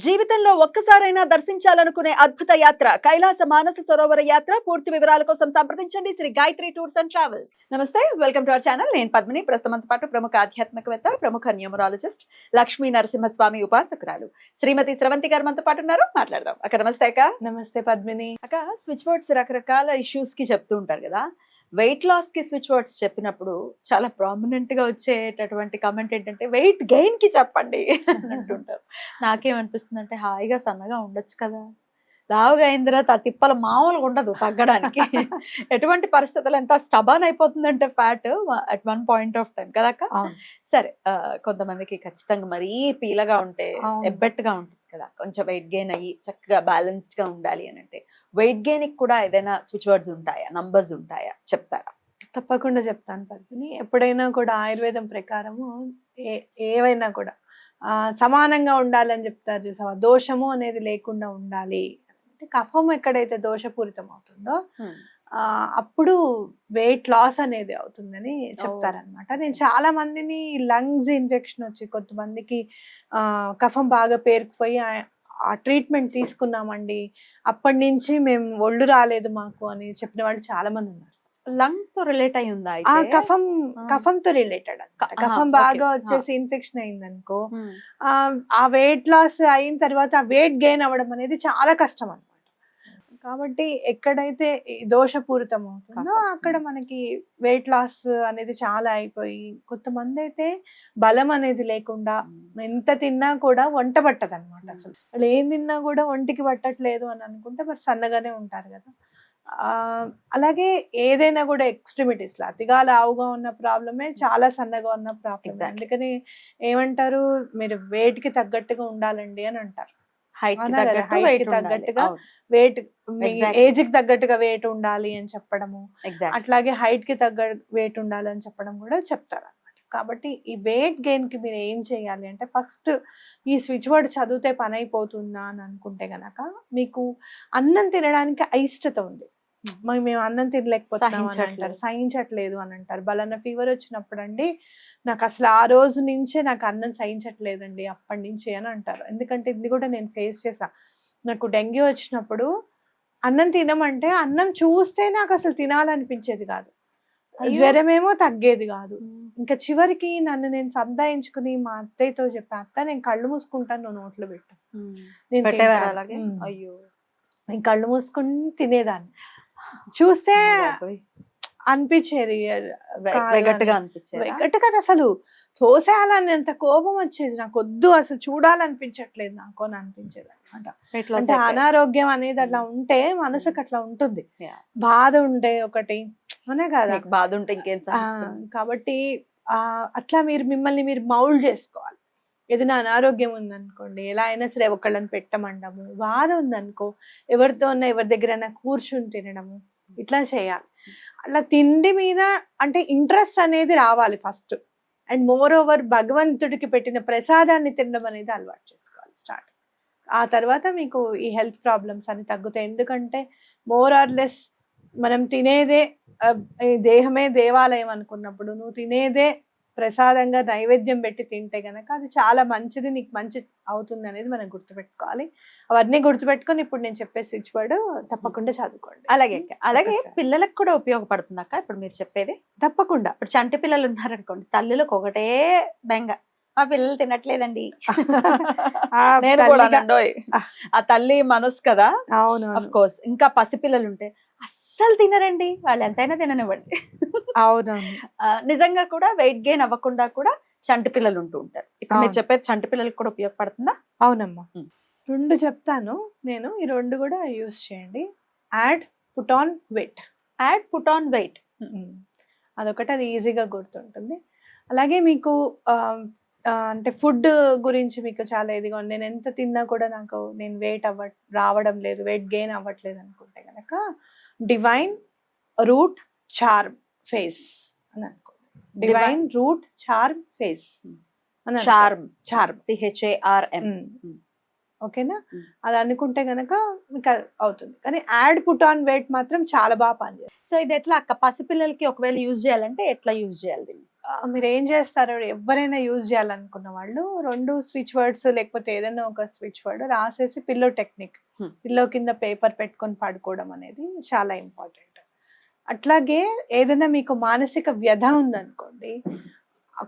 జీవితంలో ఒక్కసారైనా దర్శించాలనుకునే అద్భుత యాత్ర కైలాస మానస సరోవర యాత్ర. పూర్తి వివరాల కోసం సంప్రదించండి Shri Gayatri tours and travels. నమస్తే, వెల్కమ్ టు అవర్ ఛానల్. నేను పద్మిని. ప్రస్తుతంతో పాటు ప్రముఖ ఆధ్యాత్మికవేత్త, ప్రముఖ న్యూమరాలజిస్ట్, లక్ష్మీ నరసింహస్వామి ఉపాసకురాలు శ్రీమతి స్రవంతి గారు మనతో పాటు ఉన్నారు. మాట్లాడదాం. అక్క నమస్తే. అక్క నమస్తే పద్మిని. అక్క, స్విచ్ బోర్డ్స్ రకరకాల ఇష్యూస్ కి చెప్తూ ఉంటారు కదా. వెయిట్ లాస్ కి స్విచ్ వర్డ్స్ చెప్పినప్పుడు చాలా ప్రామినెంట్ గా వచ్చేటటువంటి కమెంట్ ఏంటంటే వెయిట్ గెయిన్ కి చెప్పండి అంటుంటారు. నాకేమనిపిస్తుంది అంటే హాయిగా సన్నగా ఉండొచ్చు కదా, లావుగా అయిన తర్వాత ఆ తిప్పల మామూలుగా ఉండదు తగ్గడానికి. ఎటువంటి పరిస్థితులు ఎంత స్టబాన్ అయిపోతుందంటే fat at one point of time కదా అక్క. సరే, కొంతమందికి ఖచ్చితంగా మరీ పీలగా ఉంటే ఎబ్బెట్టుగా ఉంటుంది కదా, కొంచెం వెయిట్ గెయిన్ అయ్యి చక్కగా బ్యాలెన్స్డ్ గా ఉండాలి అని అంటే వెయిట్ గెయిన్ కి కూడా ఏదైనా స్విచ్ వర్డ్స్ ఉంటాయా, నంబర్స్ ఉంటాయా, చెప్తారా? తప్పకుండా చెప్తాను పద్మిని. ఎప్పుడైనా కూడా ఆయుర్వేదం ప్రకారము ఏవైనా కూడా సమానంగా ఉండాలని చెప్తారు చూసావా. దోషము అనేది లేకుండా ఉండాలి అంటే కఫం ఎక్కడైతే దోషపూరితం అవుతుందో అప్పుడు వెయిట్ లాస్ అనేది అవుతుందని చెప్తారనమాట. నేను చాలా మందిని లంగ్స్ ఇన్ఫెక్షన్ వచ్చి, కొంతమందికి కఫం బాగా పేరుకుపోయి ఆ ట్రీట్మెంట్ తీసుకున్నామండి, అప్పటి నుంచి మేము ఒళ్ళు రాలేదు మాకు అని చెప్పిన వాళ్ళు చాలా మంది ఉన్నారు. లంగ్ తో రిలేట్ అయి ఉందా? కఫంతో రిలేటెడ్ అనమాట. కఫం బాగా వచ్చేసి ఇన్ఫెక్షన్ అయింది అనుకో, ఆ వెయిట్ లాస్ అయిన తర్వాత ఆ వెయిట్ గెయిన్ అవ్వడం అనేది చాలా కష్టం అనమాట. కాబట్టి ఎక్కడైతే దోషపూరితం అవుతుందో అక్కడ మనకి వెయిట్ లాస్ అనేది చాలా అయిపోయి, కొంతమంది అయితే బలం అనేది లేకుండా ఎంత తిన్నా కూడా వంట పట్టదు అనమాట. అసలు వాళ్ళు ఏం తిన్నా కూడా ఒంటికి పట్టట్లేదు అని అనుకుంటే మరి సన్నగానే ఉంటారు కదా. అలాగే ఏదైనా కూడా ఎక్స్ట్రిమిటీస్ లో అతిగా లావుగా ఉన్న ప్రాబ్లమే చాలా సన్నగా ఉన్న ప్రాబ్లమ్. అందుకని ఏమంటారు, మీరు వెయిట్ కి తగ్గట్టుగా ఉండాలండి అని అంటారు. హైట్ కి తగ్గట్టుగా వెయిట్, ఏజ్ కి తగ్గట్టుగా వెయిట్ ఉండాలి అని చెప్పడము, అట్లాగే హైట్ కి తగ్గ వెయిట్ ఉండాలి అని చెప్పడం కూడా చెప్తారు అనమాట. కాబట్టి ఈ వెయిట్ గెయిన్ కి మీరు ఏం చేయాలి అంటే, ఫస్ట్ ఈ స్విచ్ వర్డ్ చదివితే పని అయిపోతుందా అని అనుకుంటే గనక, మీకు అన్నం తినడానికి అయిష్టత ఉంది, మేము అన్నం తినలేకపోతున్నాం అని అంటారు, సహించట్లేదు అని అంటారు. బలానా ఫీవర్ వచ్చినప్పుడు అండి నాకు అసలు ఆ రోజు నుంచే నాకు అన్నం సహించట్లేదండి అప్పటి నుంచి అని అంటారు. ఎందుకంటే ఇది కూడా నేను ఫేస్ చేసా. నాకు డెంగ్యూ వచ్చినప్పుడు అన్నం తినమంటే అన్నం చూస్తే నాకు అసలు తినాలనిపించేది కాదు, జ్వరమేమో తగ్గేది కాదు. ఇంకా చివరికి నన్ను నేను సంధాయించుకుని మా అత్తయ్యతో చెప్పా, అత్త నేను కళ్ళు మూసుకుంటాను, నువ్వు నోట్లో పెట్టు, నేను కళ్ళు మూసుకుని తినేదాన్ని. చూస్తే అనిపించేది వెగట్టు కదా, అసలు తోసేయాలని ఎంత కోపం వచ్చేది, నాకు వద్దు అసలు చూడాలనిపించట్లేదు నాకు అని అనిపించేది అనమాట. అంటే అనారోగ్యం అనేది అట్లా ఉంటే మనసుకు అట్లా ఉంటుంది, బాధ ఉంటే ఒకటి అనే కదా, బాధ ఉంటే ఇంకేం. కాబట్టి అట్లా మిమ్మల్ని మీరు మౌల్డ్ చేసుకోవాలి. ఏదైనా అనారోగ్యం ఉందనుకోండి, ఎలా అయినా సరే ఒకళ్ళని పెట్టమండము, బాధ ఉందనుకో ఎవరితో ఉన్నా ఎవరి దగ్గరైనా కూర్చుని తినడము, ఇట్లా చేయాలి. అట్లా తిండి మీద అంటే ఇంట్రెస్ట్ అనేది రావాలి ఫస్ట్. అండ్ మోర్ ఓవర్ భగవంతుడికి పెట్టిన ప్రసాదాన్ని తినడం అనేది అలవాటు చేసుకోవాలి స్టార్ట్. ఆ తర్వాత మీకు ఈ హెల్త్ ప్రాబ్లమ్స్ అని తగ్గుతాయి. ఎందుకంటే మోర్ ఆర్ లెస్ మనం తినేదే, దేహమే దేవాలయం అనుకున్నప్పుడు నువ్వు తినేదే ప్రసాదంగా నైవేద్యం పెట్టి తింటే గనక అది చాలా మంచిది, నీకు మంచి అవుతుంది అనేది మనం గుర్తుపెట్టుకోవాలి. అవన్నీ గుర్తుపెట్టుకొని ఇప్పుడు నేను చెప్పే స్విచ్ వర్డ్ తప్పకుండా చదువుకోండి. అలాగే పిల్లలకు కూడా ఉపయోగపడుతుంది అక్క ఇప్పుడు మీరు చెప్పేది. తప్పకుండా. ఇప్పుడు చంటి పిల్లలు ఉన్నారనుకోండి, తల్లులకు ఒకటే బెంగ, మా పిల్లలు తినట్లేదండి. ఆ తల్లి మనసు కదా. అవును, ఆఫ్ కోర్స్. ఇంకా పసిపిల్లలు ఉంటే అస్సలు తినరండి, వాళ్ళు ఎంతైనా తిననివ్వండి. అవునవును. నిజంగా కూడా వెయిట్ గెయిన్ అవ్వకుండా కూడా చంటి పిల్లలు ఉంటూ ఉంటారు. ఇప్పుడు మీరు చెప్పేది చంటి పిల్లలకు కూడా ఉపయోగపడుతుందా? అవునమ్మా. 2 చెప్తాను నేను, ఈ 2 కూడా యూస్ చేయండి. Add put on weight. Add put on weight అదొకటి, అది ఈజీగా గుర్తుంటుంది. అలాగే మీకు అంటే ఫుడ్ గురించి మీకు చాలా ఇదిగా ఉంది, నేను ఎంత తిన్నా కూడా నేను వెయిట్ రావడం లేదు, వెయిట్ గెయిన్ అవ్వట్లేదు అనుకుంటే కనుక డివైన్ రూట్ చార్మ్ ఫేస్ అని అనుకోండి. డివైన్ రూట్ చార్మ్ ఫేస్ అని, చార్మ్ CHARM. ఓకేనా? అది అనుకుంటే గనక మీకు అవుతుంది. కానీ యాడ్ పుట్ ఆన్ వెయిట్ మాత్రం చాలా బాగా పనిచేస్తుంది. సో ఇది ఎట్లా అక్క, పసిపిల్లలకి ఒకవేళ యూజ్ చేయాలంటే ఎట్లా యూజ్ చేయాలి? మీరు ఏం చేస్తారు, ఎవరైనా యూజ్ చేయాలనుకున్న వాళ్ళు 2 స్విచ్ వర్డ్స్ లేకపోతే ఏదైనా ఒక స్విచ్ వర్డ్ రాసేసి పిల్లో టెక్నిక్, పిల్లో కింద పేపర్ పెట్టుకొని పడుకోవడం అనేది చాలా ఇంపార్టెంట్. అట్లాగే ఏదైనా మీకు మానసిక వ్యధ ఉందనుకోండి,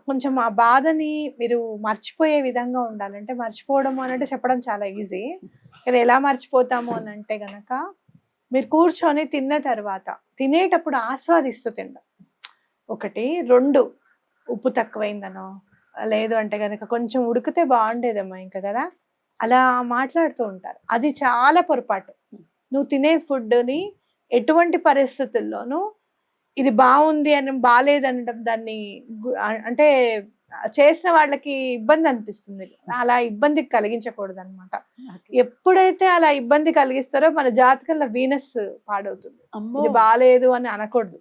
కొంచెం ఆ బాధని మీరు మర్చిపోయే విధంగా ఉండాలంటే, మర్చిపోవడం అని అంటే చెప్పడం చాలా ఈజీ, కానీ ఎలా మర్చిపోతాము అని అంటే గనక మీరు కూర్చొని తిన్న తర్వాత తినేటప్పుడు ఆస్వాదిస్తూ తినడం ఒకటి. 2 ఉప్పు తక్కువైందనో, లేదు అంటే గనక కొంచెం ఉడికితే బాగుండేదమ్మా ఇంకా కదా, అలా మాట్లాడుతూ ఉంటారు. అది చాలా పొరపాటు. నువ్వు తినే ఫుడ్ని ఎటువంటి పరిస్థితుల్లోనూ ఇది బాగుంది అని బాగాలేదనడం దాన్ని అంటే చేసిన వాళ్ళకి ఇబ్బంది అనిపిస్తుంది, అలా ఇబ్బంది కలిగించకూడదు అనమాట. ఎప్పుడైతే అలా ఇబ్బంది కలిగిస్తారో మన జాతకంలో వీనస్ పాడవుతుంది. ఇది బాగాలేదు అని అనకూడదు,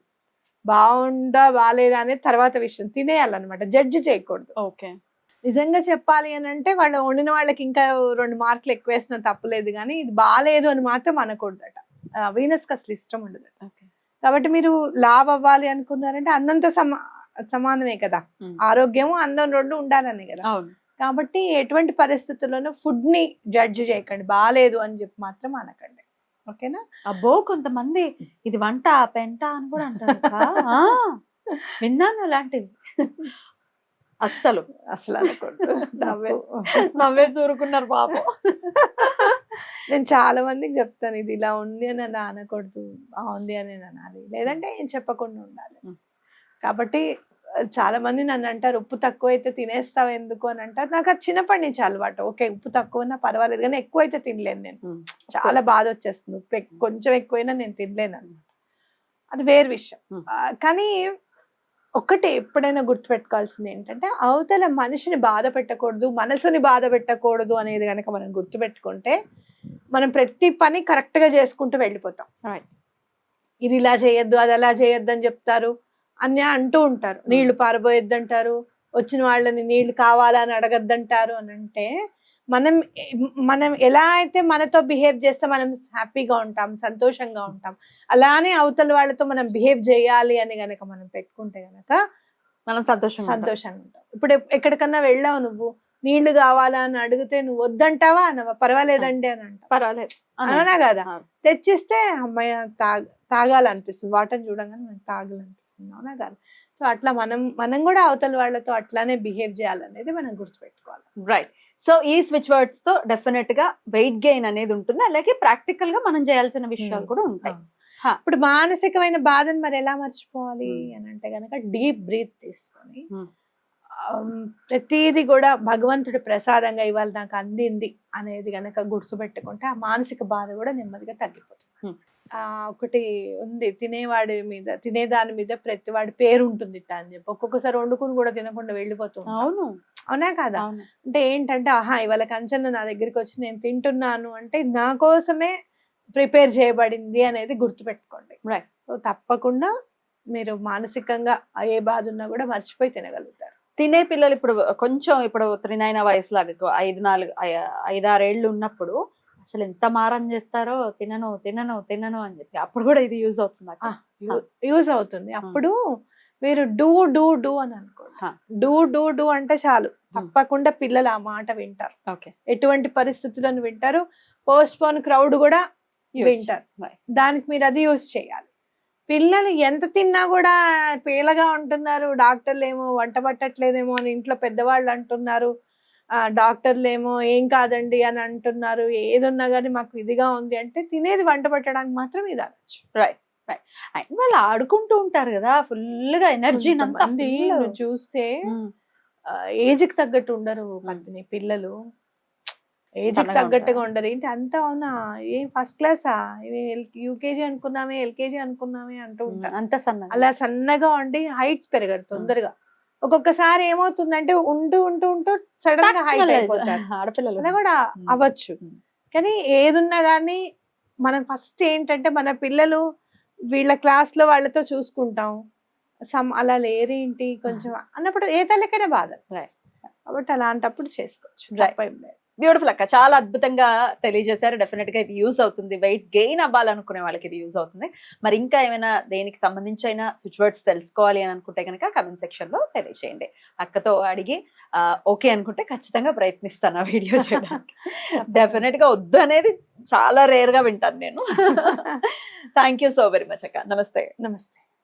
బాగుందా బాగాలేదా అనేది తర్వాత విషయం, తినేయాలన్నమాట, జడ్జి చేయకూడదు. ఓకే. నిజంగా చెప్పాలి అని అంటే వాళ్ళు వండిన వాళ్ళకి ఇంకా 2 మార్కులు ఎక్కువ వేసినా తప్పలేదు, కానీ ఇది బాగాలేదు అని మాత్రం అనకూడదట. వీనస్కి అసలు ఇష్టం ఉండదు. కాబట్టి మీరు లావ్ అవ్వాలి అనుకున్నారంటే అన్నంతో సమానమే కదా, ఆరోగ్యము అందం 2 ఉండాలనే కదా. కాబట్టి ఎటువంటి పరిస్థితుల్లోనూ ఫుడ్ ని జడ్జి చేయకండి, బాగాలేదు అని చెప్పి మాత్రం అనకండి. ఓకేనా? అబ్బో, కొంతమంది ఇది వంట పెంట అని కూడా అంటారు. విన్నాను ఇలాంటివి. అస్సలు అనకూడదు. నవ్వేసి ఊరుకున్నారు పాపం. నేను చాలా మందికి చెప్తాను, ఇది ఇలా ఉంది అని అలా అనకూడదు, బాగుంది అని అనాలి, లేదంటే ఏం చెప్పకుండా ఉండాలి. కాబట్టి చాలా మంది నన్ను అంటారు, ఉప్పు తక్కువ అయితే తినేస్తావు ఎందుకు అని అంటారు. నాకు అది చిన్నప్పటి నుంచి అలవాటు. ఓకే, ఉప్పు తక్కువైనా పర్వాలేదు, కానీ ఎక్కువ అయితే తినలేను నేను, చాలా బాధ వచ్చేస్తుంది. ఉప్పు కొంచెం ఎక్కువైనా నేను తినలేను అనమాట, అది వేరు విషయం. కానీ ఒకటి ఎప్పుడైనా గుర్తుపెట్టుకోవాల్సింది ఏంటంటే, అవతల మనిషిని బాధ పెట్టకూడదు, మనసుని బాధ పెట్టకూడదు అనేది కనుక మనం గుర్తుపెట్టుకుంటే మనం ప్రతి పని కరెక్ట్ గా చేసుకుంటూ వెళ్ళిపోతాం. ఇది ఇలా చేయొద్దు, అది అలా చేయొద్దు అని చెప్తారు, అన్నీ అంటూ ఉంటారు. నీళ్లు పారబోయొద్దంటారు, వచ్చిన వాళ్ళని నీళ్లు కావాలని అడగద్దంటారు అని అంటే, మనం ఎలా అయితే మనతో బిహేవ్ చేస్తే మనం హ్యాపీగా ఉంటాం, సంతోషంగా ఉంటాం, అలానే అవతల వాళ్ళతో మనం బిహేవ్ చేయాలి అని గనక మనం పెట్టుకుంటే గనక మనం సంతోషంగా ఉంటాం. ఇప్పుడు ఎక్కడికన్నా వెళ్ళావు, నువ్వు నీళ్లు కావాలా అని అడిగితే నువ్వు వద్దంటావా అనవా, పర్వాలేదండి అని అంటావు, పర్వాలేదు అవునా కదా. తెచ్చిస్తే అమ్మాయి తాగాలనిపిస్తుంది, వాటర్ చూడంగానే మనకు తాగాలనిపిస్తుంది, అవునా కదా. సో అట్లా మనం కూడా అవతల వాళ్ళతో అట్లానే బిహేవ్ చేయాలనేది మనం గుర్తుపెట్టుకోవాలి. రైట్. సో ఈ స్విచ్ వర్డ్స్ తో డెఫినెట్ గా వెయిట్ గెయిన్ అనేది ఉంటుంది, అలాగే ప్రాక్టికల్ గా మనం చేయాల్సిన విషయాలు కూడా ఉంటాయి. ఇప్పుడు మానసికమైన బాధను మరి ఎలా మర్చిపోవాలి అని అంటే గనక, డీప్ బ్రీత్ తీసుకొని ప్రతిదీ కూడా భగవంతుడి ప్రసాదంగా ఇవాళ నాకు అందింది అనేది గనక గుర్తుపెట్టుకుంటే ఆ మానసిక బాధ కూడా నెమ్మదిగా తగ్గిపోతుంది. ఒకటి ఉంది, తినేదాని మీద ప్రతి వాడి పేరు ఉంటుంది అని చెప్పి ఒక్కొక్కసారి వండుకుని కూడా తినకుండా వెళ్ళిపోతుంది. అవునా కదా. అంటే ఏంటంటే, ఇవాళ కంచెలు నా దగ్గరికి వచ్చి నేను తింటున్నాను అంటే నా కోసమే ప్రిపేర్ చేయబడింది అనేది గుర్తుపెట్టుకోండి. సో తప్పకుండా మీరు మానసికంగా ఏ బాధ ఉన్నా కూడా మర్చిపోయి తినగలుగుతారు. తినే పిల్లలు ఇప్పుడు 3-9 వయసులాగా 5-6 ఏళ్ళు ఉన్నప్పుడు అసలు ఎంత మారం చేస్తారో, తినను తినను తినను అని చెప్పి, అప్పుడు కూడా ఇది యూజ్ అవుతుంది. యూజ్ అవుతుంది. అప్పుడు మీరు డూ డూ డూ అని అనుకోండి. డూ డూ డూ అంటే చాలు, తప్పకుండా పిల్లలు ఆ మాట వింటారు. ఎటువంటి పరిస్థితులను వింటారు, పోస్ట్ పోన్ క్రౌడ్ కూడా వింటారు. దానికి మీరు అది యూజ్ చేయాలి. పిల్లలు ఎంత తిన్నా కూడా పేలగా ఉంటున్నారు, డాక్టర్లు ఏమో వంట పట్టట్లేదేమో అని ఇంట్లో పెద్దవాళ్ళు అంటున్నారు, డాక్టర్లు ఏమో ఏం కాదండి అని అంటున్నారు, ఏదున్నా కానీ మాకు ఇదిగా ఉంది అంటే తినేది వంట పట్టడానికి మాత్రం ఇది అనొచ్చు. Right right. అండ్ వాళ్ళు ఆడుకుంటూ ఉంటారు కదా, ఫుల్ గా ఎనర్జీ నువ్వు చూస్తే ఏజ్ కి తగ్గట్టు ఉండరు పంపిణీ పిల్లలు, ఏజ్ కి తగ్గట్టుగా ఉండరు. ఏంటి అంత అవునా, ఏం ఫస్ట్ క్లాసా, యూకేజీ అనుకున్నామే ఎల్కేజీ అనుకున్నామే అంటూ ఉంటారు. అంత సన్నగా, అలా సన్నగా ఉండి హైట్ పెరగరు తొందరగా. ఒక్కొక్కసారి ఏమవుతుందంటే ఉంటూ ఉంటూ ఉంటూ సడన్ గా హైట్ అయిపోతారు, ఆడపిల్లలు అలా కూడా అవ్వచ్చు. కానీ ఏదున్నా గానీ మనం ఫస్ట్ ఏంటంటే, మన పిల్లలు వీళ్ళ క్లాస్ లో వాళ్ళతో చూసుకుంటాం, అలా లేరేంటి కొంచెం అన్నప్పుడు ఏ తల్లికైనా బాధ. కాబట్టి అలాంటప్పుడు చేసుకోవచ్చు. బ్యూటిఫుల్ అక్క, చాలా అద్భుతంగా తెలియజేశారు. డెఫినెట్ గా ఇది యూజ్ అవుతుంది, వెయిట్ గెయిన్ అవ్వాలనుకునే వాళ్ళకి ఇది యూజ్ అవుతుంది. మరి ఇంకా ఏమైనా దేనికి సంబంధించి అయినా స్విచ్ వర్డ్స్ తెలుసుకోవాలి అని అనుకుంటే కనుక కమెంట్ సెక్షన్ లో తెలియజేయండి. అక్కతో అడిగి ఓకే అనుకుంటే ఖచ్చితంగా ప్రయత్నిస్తాను ఆ వీడియో చేయడానికి. డెఫినెట్ గా వద్దు అనేది చాలా రేర్ గా వింటాను నేను. Thank you so very much అక్క. నమస్తే. నమస్తే.